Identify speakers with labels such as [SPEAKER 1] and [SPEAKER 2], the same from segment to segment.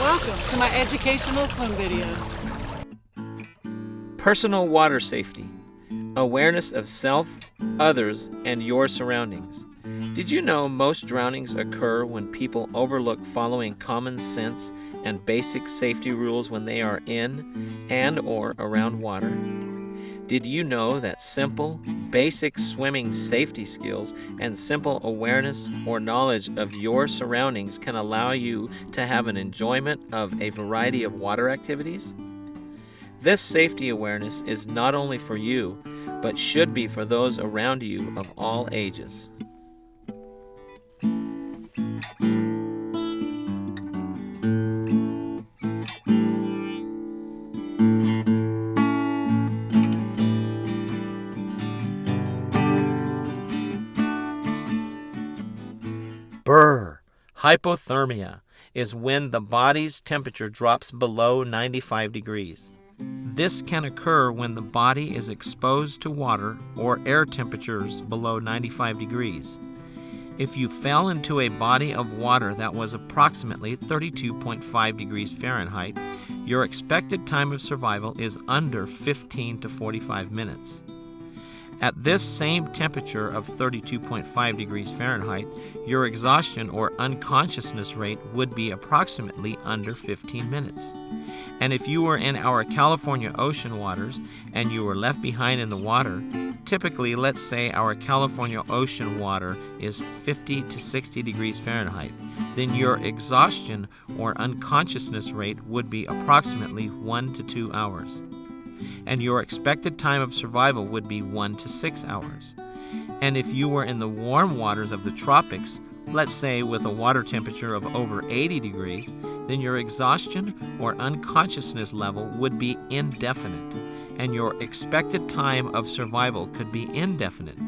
[SPEAKER 1] Welcome to my educational swim video.
[SPEAKER 2] Personal water safety. Awareness of self, others, and your surroundings. Did you know most drownings occur when people overlook following common sense and basic safety rules when they are in and/or around water? Did you know that simple, basic swimming safety skills and simple awareness or knowledge of your surroundings can allow you to have an enjoyment of a variety of water activities? This safety awareness is not only for you, but should be for those around you of all ages. Brr. Hypothermia is when the body's temperature drops below 95 degrees. This can occur when the body is exposed to water or air temperatures below 95 degrees. If you fell into a body of water that was approximately 32.5 degrees Fahrenheit, your expected time of survival is under 15 to 45 minutes. At this same temperature of 32.5 degrees Fahrenheit, your exhaustion or unconsciousness rate would be approximately under 15 minutes. And if you were in our California ocean waters and you were left behind in the water, typically, let's say our California ocean water is 50 to 60 degrees Fahrenheit, then your exhaustion or unconsciousness rate would be approximately 1 to 2 hours. And your expected time of survival would be 1 to 6 hours. And if you were in the warm waters of the tropics, let's say with a water temperature of over 80 degrees, then your exhaustion or unconsciousness level would be indefinite, and your expected time of survival could be indefinite.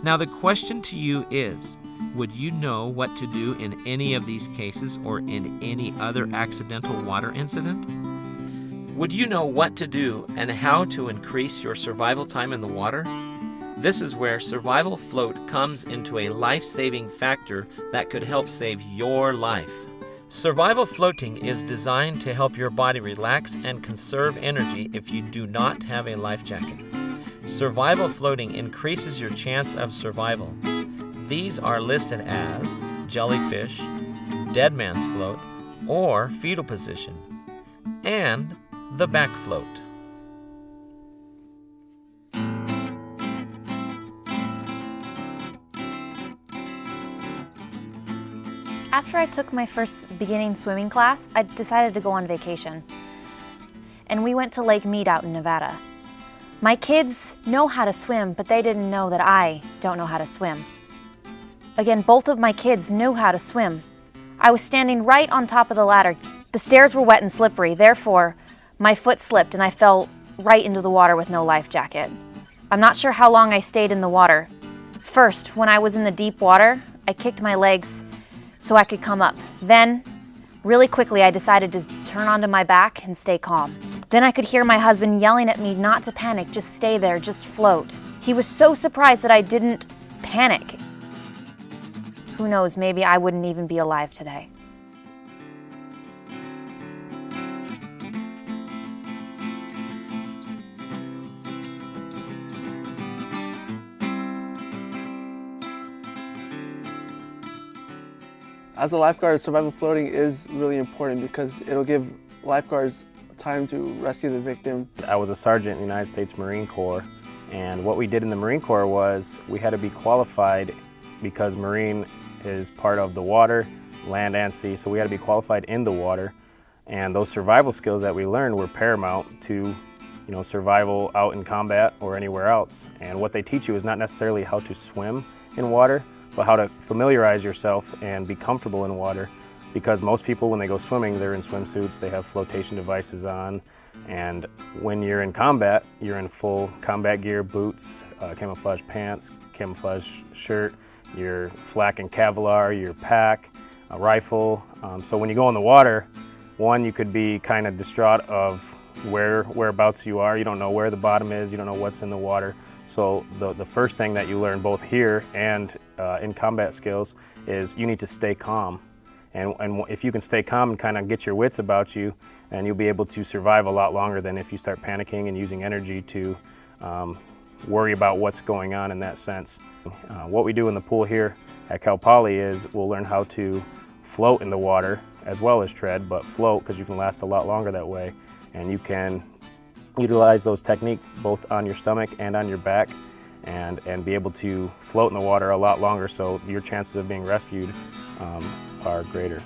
[SPEAKER 2] Now the question to you is, would you know what to do in any of these cases or in any other accidental water incident? Would you know what to do and how to increase your survival time in the water? This is where Survival Float comes into a life-saving factor that could help save your life. Survival floating is designed to help your body relax and conserve energy if you do not have a life jacket. Survival floating increases your chance of survival. These are listed as jellyfish, dead man's float, or fetal position, and the back float.
[SPEAKER 3] After I took my first beginning swimming class, I decided to go on vacation. And we went to Lake Mead out in Nevada. My kids know how to swim, but they didn't know that I don't know how to swim. Again, both of my kids knew how to swim. I was standing right on top of the ladder. The stairs were wet and slippery, therefore, my foot slipped and I fell right into the water with no life jacket. I'm not sure how long I stayed in the water. First, when I was in the deep water, I kicked my legs so I could come up. Then, really quickly, I decided to turn onto my back and stay calm. Then I could hear my husband yelling at me not to panic, just stay there, just float. He was so surprised that I didn't panic. Who knows, maybe I wouldn't even be alive today.
[SPEAKER 4] As a lifeguard, survival floating is really important because it'll give lifeguards time to rescue the victim.
[SPEAKER 5] I was a sergeant in the United States Marine Corps, and what we did in the Marine Corps was we had to be qualified because Marine is part of the water, land and sea, so we had to be qualified in the water. And those survival skills that we learned were paramount to survival out in combat or anywhere else. And what they teach you is not necessarily how to swim in water, but how to familiarize yourself and be comfortable in water, because most people, when they go swimming, they're in swimsuits, they have flotation devices on, and when you're in combat, you're in full combat gear, boots, camouflage pants, camouflage shirt, your flak and Kevlar, your pack, a rifle. So when you go in the water, one, you could be kind of distraught of whereabouts you are. You don't know where the bottom is, you don't know what's in the water. So the first thing that you learn both here and in combat skills is you need to stay calm. And if you can stay calm and kind of get your wits about you, and you'll be able to survive a lot longer than if you start panicking and using energy to worry about what's going on in that sense. What we do in the pool here at Cal Poly is we'll learn how to float in the water as well as tread, but float because you can last a lot longer that way, and you can utilize those techniques both on your stomach and on your back, and be able to float in the water a lot longer, so your chances of being rescued are greater.